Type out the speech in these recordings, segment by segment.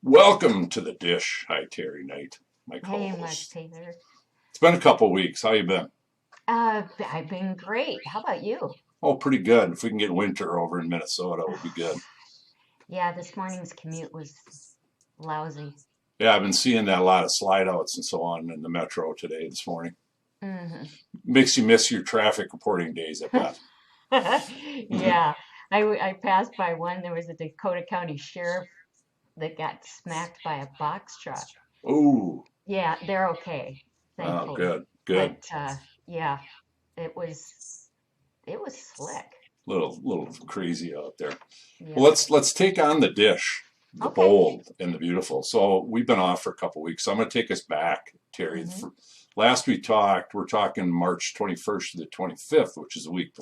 Welcome to the dish. Hi, Terry Knight, my Hey, Mark co-host. Taylor. It's been a couple weeks. How you been? I've been great. How about you? Oh, pretty good. If we can get winter over in Minnesota, we'll be good. Yeah, this morning's commute was lousy. Yeah, I've been seeing that a lot of slide outs and so on in the metro today, this morning. hmm Makes you miss your traffic reporting days, I bet. Yeah, I passed by one. There was a Dakota County sheriff that got smacked by a box truck. Ooh, Yeah, they're okay, oh, thankfully. good, good. But yeah, it was it was slick. Little crazy out there. Well, Yep. let's take on the dish, the Okay. bold and the beautiful. So we've been off for a couple weeks. So I'm going to take us back, Terry. hmm Last we talked, we're talking March 21st to the 25th, which is a week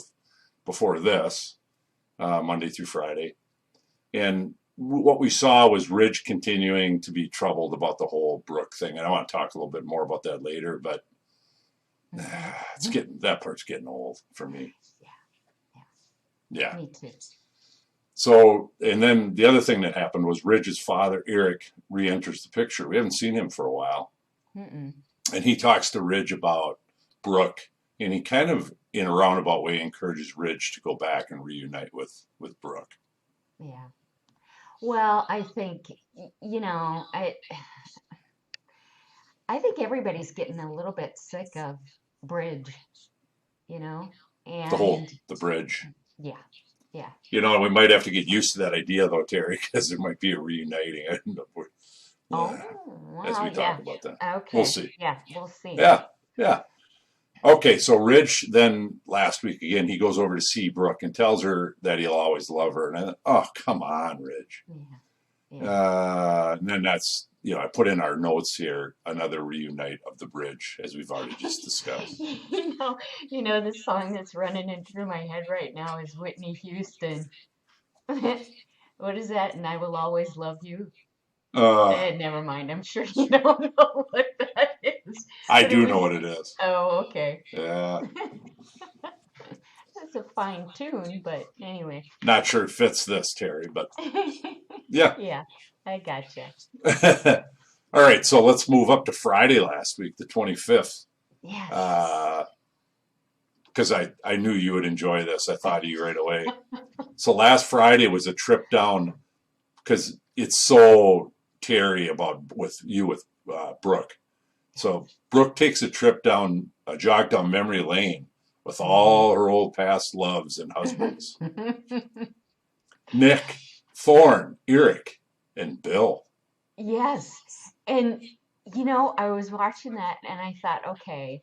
before this, Monday through Friday. And what we saw was Ridge continuing to be troubled about the whole Brooke thing. And I want to talk a little bit more about that later, but hmm it's getting that part's getting old for me. Yeah, yeah, Yeah. me too. So, and then the other thing that happened was Ridge's father, Eric, re-enters the picture. We haven't seen him for a while. Mm-mm. And he talks to Ridge about Brooke, and he kind of, in a roundabout way, encourages Ridge to go back and reunite with Brooke. Yeah. Well, I think, I think everybody's getting a little bit sick of bridge, you know, The whole and the bridge. yeah, yeah. We might have to get used to that idea though, Terry, because there might be a reuniting Oh, as wow, we talk yeah. about that. We'll Okay, see. yeah, we'll see. Yeah, yeah. Okay, so Ridge then last week again, he goes over to see Brooke and tells her that he'll always love her. And I thought, oh, come on, Ridge. Yeah, yeah. And then that's, I put in our notes here another reunite of the bridge, as we've already just discussed. The song that's running in through my head right now is Whitney Houston. What is that? And I will always love you. Uh, Never mind. I'm sure you don't know what that is, I but it do know was. what it is. Oh, okay. Yeah, That's a fine tune, but anyway. not sure it fits this, Terry, but yeah. Yeah, I gotcha. All right, so let's move up to Friday last week, the 25th. Yes. Because I knew you would enjoy this. I thought of you right away. So last Friday was a trip down because it's so Terry about with Brooke. So Brooke takes a trip down a jog down memory lane with hmm all her old past loves and husbands. Nick, Thorne, Eric, and Bill. Yes. And, I was watching that and I thought, okay,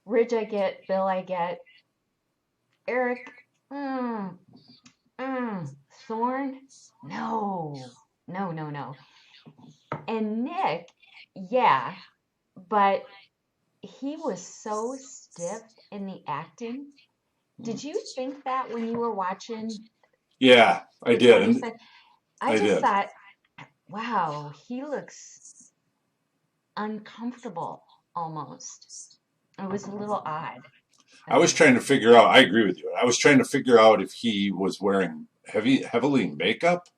Ridge I get, Bill I get, Eric, mm, Thorne, no, no, no, no. And Nick, yeah, but he was so stiff in the acting. Did you think that when you were watching Yeah, I the did, and 25th? I I just did. thought, wow, he looks uncomfortable almost. It was a little odd. I was trying to figure out. I agree with you. I was trying to figure out if he was wearing heavily makeup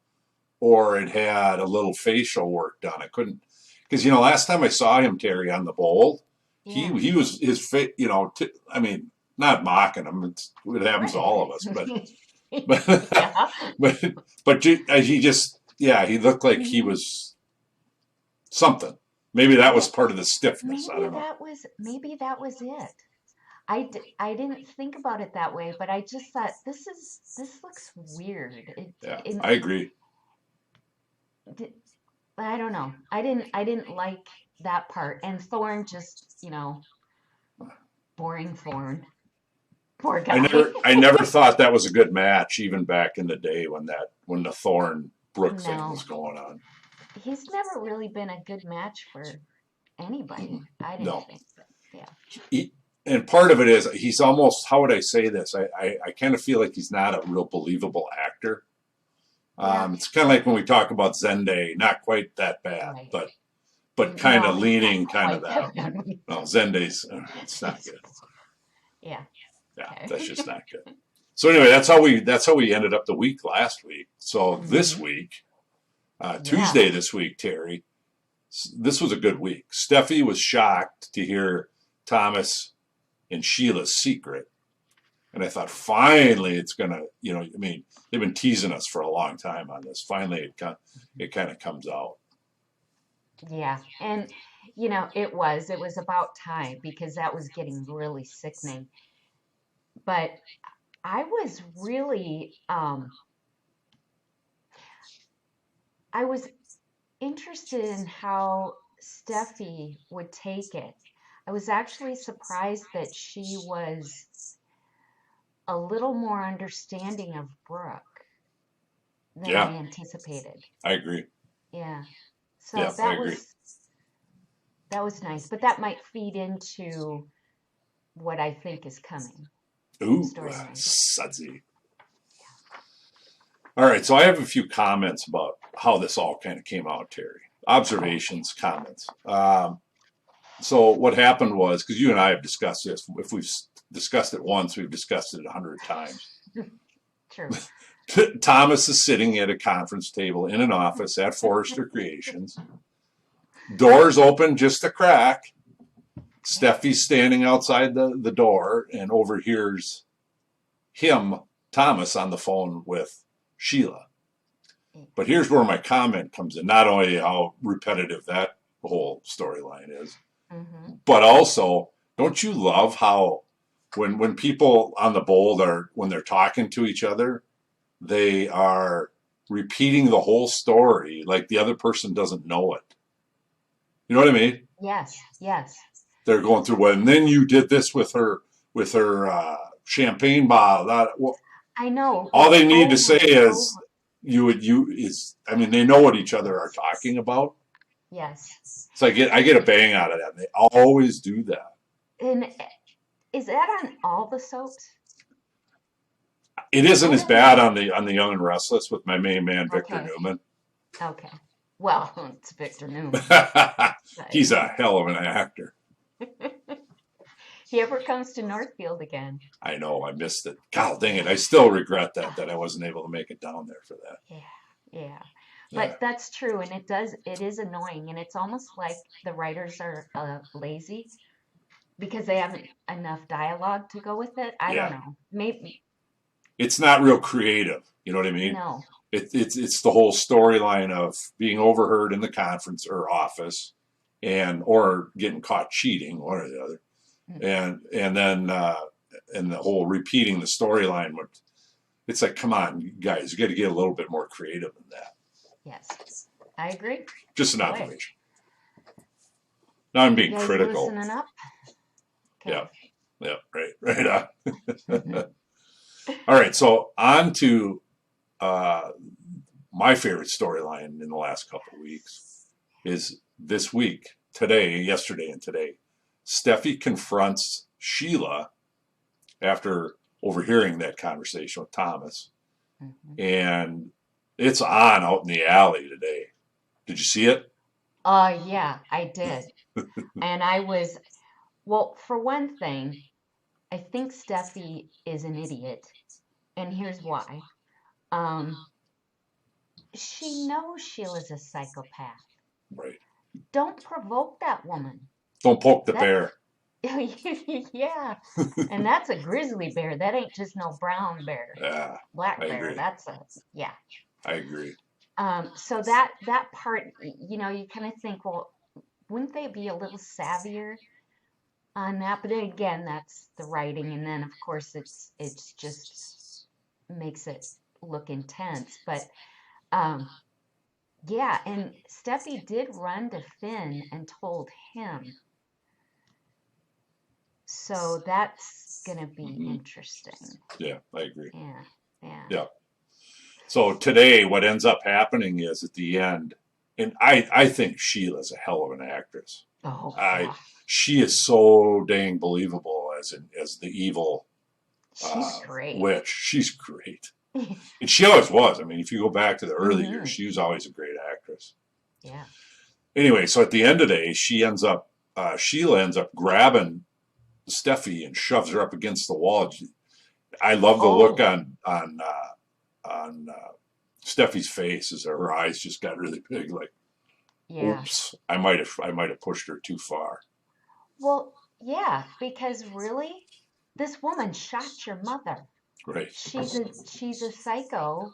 or it had a little facial work done. I couldn't because last time I saw him, Terry, on the bowl, Yeah, he was his face. I mean, not mocking him. It happens to right. all of us, but Yeah. but he just he looked like he hmm was something. Maybe that was Yeah, part of the stiffness. I don't know. maybe that was it. I didn't think about it that way, but I just thought this looks weird. Yeah, I agree. It I don't know. I didn't like that part. And Thorne just, boring Thorne. Poor I guy. never I never thought that was a good match, even back in the day when the Thorne Brooke thing was No, going on. he's never really been a good match for anybody. I didn't No, think. Yeah. he, and part of it is he's almost, how would I say this? I kind of feel like he's not a real believable actor. Yeah. It's kind of like when we talk about Zende, not quite that bad, Right. but kind No, of he's not leaning kind of quite that. that bad. No, Zende's it's not good. Yeah. Yeah, that's Okay. just not good. So anyway, that's how we ended up the week last week. So this hmm week Yeah. Tuesday this week, Teri. This was a good week. Steffy was shocked to hear Thomas and Sheila's secret. And I thought, finally, it's going to, I mean, they've been teasing us for a long time on this. Finally, it kind of comes out. Yeah. And, it was about time because that was getting really sickening. But I was really, I was interested in how Steffi would take it. I was actually surprised that she was a little more understanding of Brooke than I Yeah, anticipated. I agree. Yeah. So Yeah, I agree. that was nice, but that might feed into what I think is coming Ooh, storyline. sudsy. All right, so I have a few comments about how this all kind of came out, Teri. Observations, comments. So what happened was, because you and I have discussed this, if we've discussed it once, we've discussed it 100 times. True. Thomas is sitting at a conference table in an office at Forrester Creations. Doors open just a crack. Steffi's standing outside the door and overhears Thomas, on the phone with Sheila. But here's where my comment comes in. Not only how repetitive that whole storyline is, but also, don't you love how when people on the bold when they're talking to each other, they are repeating the whole story like the other person doesn't know it. You know what I mean? Yes, yes. They're going through, well, and then you did this with her champagne bottle. I know. All they need to over say and is over. I mean, they know what each other are talking about. Yes. So I get a bang out of that. They always do that. And is that on all the soaps? It isn't as bad on the Young and Restless with my main man Victor Okay. Newman. Okay. Well, it's Victor Newman. He's a hell of an actor. He ever comes to Northfield again. I know, I missed it. God dang it. I still regret that I wasn't able to make it down there for that. Yeah. But that's true, and it is annoying, and it's almost like the writers are lazy because they haven't enough dialogue to go with it. I don't know. Maybe it's not real creative. You know what I mean? no. It's the whole storyline of being overheard in the conference or office, or getting caught cheating, one or the other, and then and the whole repeating the storyline. It's like, come on, guys, you got to get a little bit more creative than that. Yes, I agree. Just an observation. Now I'm being critical. Listening up? Okay. Yeah, right on. All right, so on to my favorite storyline in the last couple of weeks is this week, yesterday and today. Steffi confronts Sheila after overhearing that conversation with Thomas. And it's on out in the alley today. Did you see it? Yeah, I did. And well, for one thing, I think Steffi is an idiot. And here's why. She knows Sheila's a psychopath. Right. Don't provoke that woman. Don't poke the bear. Yeah. And that's a grizzly bear. That ain't just no brown bear. Yeah. Black I bear. agree. Yeah. I agree. So that part, you kind of think, well, wouldn't they be a little savvier on that? But then again, that's the writing, and then of course it's just makes it look intense. But yeah, and Steffi did run to Finn and told him. So that's gonna be interesting. Yeah, I agree. Yeah. So today, what ends up happening is at the end, and I think Sheila's a hell of an actress. Oh, she is so dang believable as the evil she's great. witch. She's great. And she always was. I mean, if you go back to the early years, she was always a great actress. Yeah. Anyway, so at the end of the day, Sheila ends up grabbing Steffi and shoves her up against the wall. I love the look on Steffi's face as her eyes just got really big, like, Yeah. oops, I might have pushed her too far. Well, yeah, because really, this woman shot your mother. Right. She's a psycho,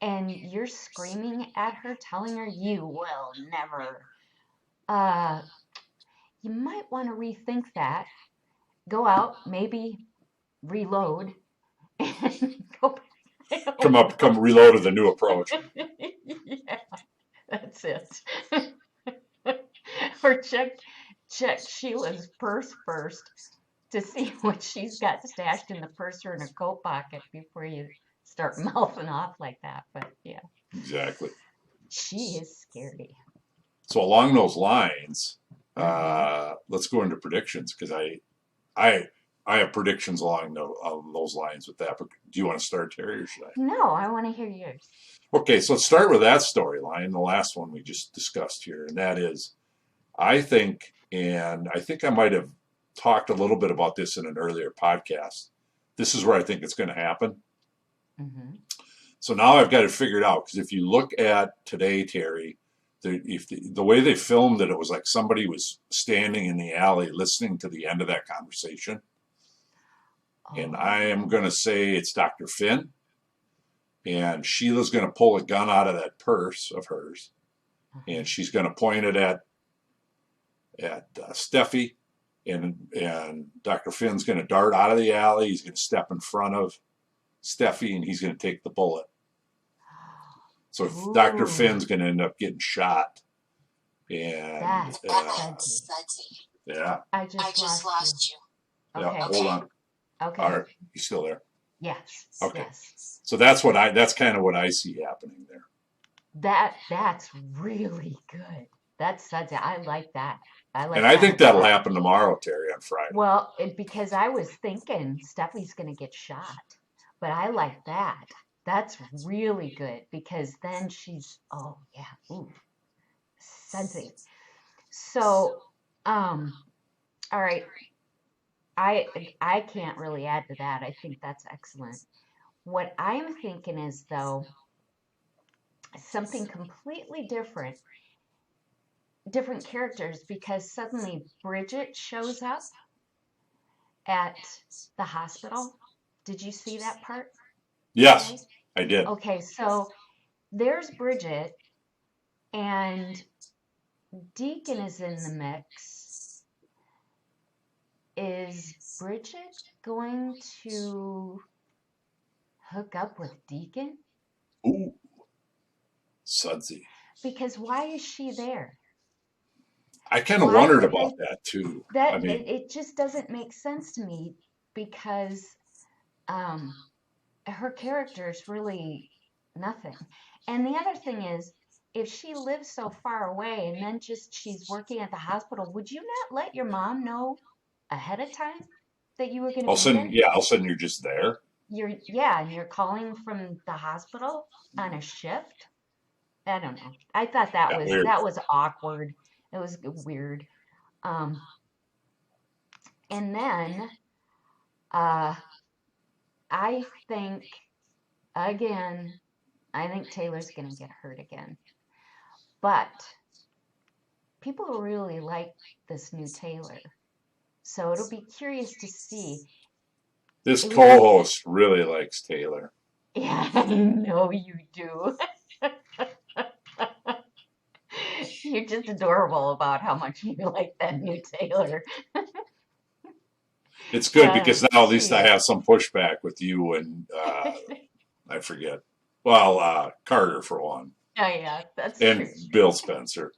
and you're screaming at her, telling her you will never. Uh, you might want to rethink that. Go out, maybe reload, and go back. I don't Come know. reload with a new approach. Yeah, that's it. Or check Sheila's purse first to see what she's got stashed in the purse or in her coat pocket before you start mouthing off like that. But yeah, Exactly. she is scary. So along those lines, Hmm. let's go into predictions because I have predictions along those lines with that. But do you want to start, Teri, or should I? No, I want to hear yours. Okay, so let's start with that storyline, the last one we just discussed here, and that is, I think, and I think I might have talked a little bit about this in an earlier podcast. This is where I think it's going to happen. Hmm. So now I've got it figured out because if you look at today, Teri, the way they filmed it, it was like somebody was standing in the alley listening to the end of that conversation. And I am Oh. going to say it's Dr. Finn. And Sheila's going to pull a gun out of that purse of hers. Uh-huh. And she's going to point it at Steffi. And Dr. Finn's going to dart out of the alley. He's going to step in front of Steffi and he's going to take the bullet. So Dr. Ooh, Finn's going to end up getting shot. And that's sudsy. yeah, I just lost you. yeah, Okay. hold on. All Okay. right, you still there? Yes. Okay. Yes. So that's kind of what I see happening there. That's really good. That's sudsy. I like that. I And like I that think a that'll lot. happen tomorrow, Teri, on Friday. Well, because I was thinking Steffi's going to get shot, but I like that. That's really good because then oh yeah, ooh, sudsy. So, all right, I can't really add to that. I think that's excellent. What I'm thinking is though something completely different characters because suddenly Bridget shows up at the hospital. Did you see that part Yes, today? I did. Okay, so there's Bridget and Deacon is in the mix. Is Bridget going to hook up with Deacon? Ooh, sudsy. Because why is she there? I kind of Why wondered would about they that too. I that mean, it just doesn't make sense to me because um her character is really nothing. And the other thing is, if she lives so far away and then just she's working at the hospital, would you not let your mom know ahead of time that you were going to be there? all of a sudden you're just there. Yeah, and you're calling from the hospital on a shift. I don't know. I thought Yeah, weird. that was awkward. It was weird. Um, and then uh, I think again, I think Taylor's going to get hurt again. But people really like this new Taylor. So it'll be curious to see. This It would be, co-host really likes Taylor. yeah, I know you do. You're just adorable about how much you like that new Taylor. It's good because now at least She I is. have some pushback with you and I forget. Well, Carter for one, Oh yeah, that's and true. Bill Spencer.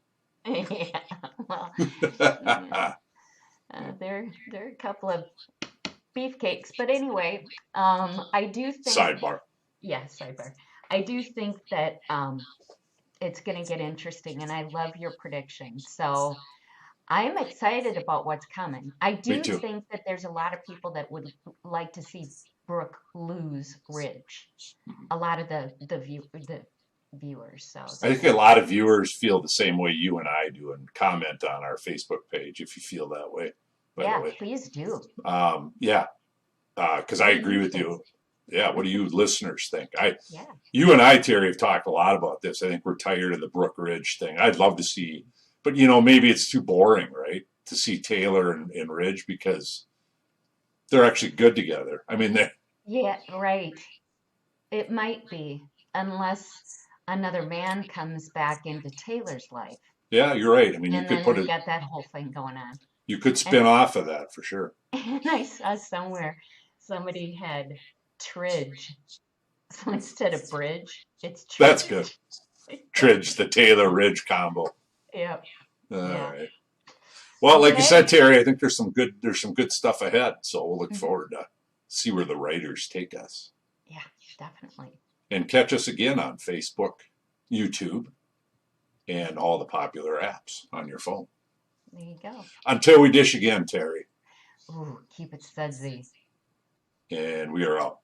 Yeah, well, yeah, they're a couple of beefcakes. But anyway, I do think, Sidebar. yes, sidebar. I do think that it's going to get interesting, and I love your prediction. So I'm excited about what's coming. I Me do too. think that there's a lot of people that would like to see Brooke lose Ridge. A lot of the viewers. So I think a lot of viewers feel the same way you and I do, and comment on our Facebook page if you feel that way. By the yeah, way, please do. yeah, because I What do agree you with think? you. Yeah, what do you listeners think? Yeah. You and I, Teri, have talked a lot about this. I think we're tired of the Brooke Ridge thing. I'd love to see, but maybe it's too boring, right? To see Taylor and Ridge, because they're actually good together. I mean, Yeah, right. It might be, unless another man comes back into Taylor's life. yeah, you're right. I mean, And then we got that whole thing going on. you could And, spin off of that for sure. and I saw somewhere somebody had Tridge. So instead of bridge, it's That's Tridge. good. Tridge, the Taylor Ridge combo. Yep. All Yeah. right. Well, like you Okay. said, Teri, I think there's some good stuff ahead. So we'll look Mhm. forward to see where the writers take us. Yeah, definitely. And catch us again on Facebook, YouTube, and all the popular apps on your phone. There you go. Until we dish again, Teri. Ooh, keep it sudsy. And we are out.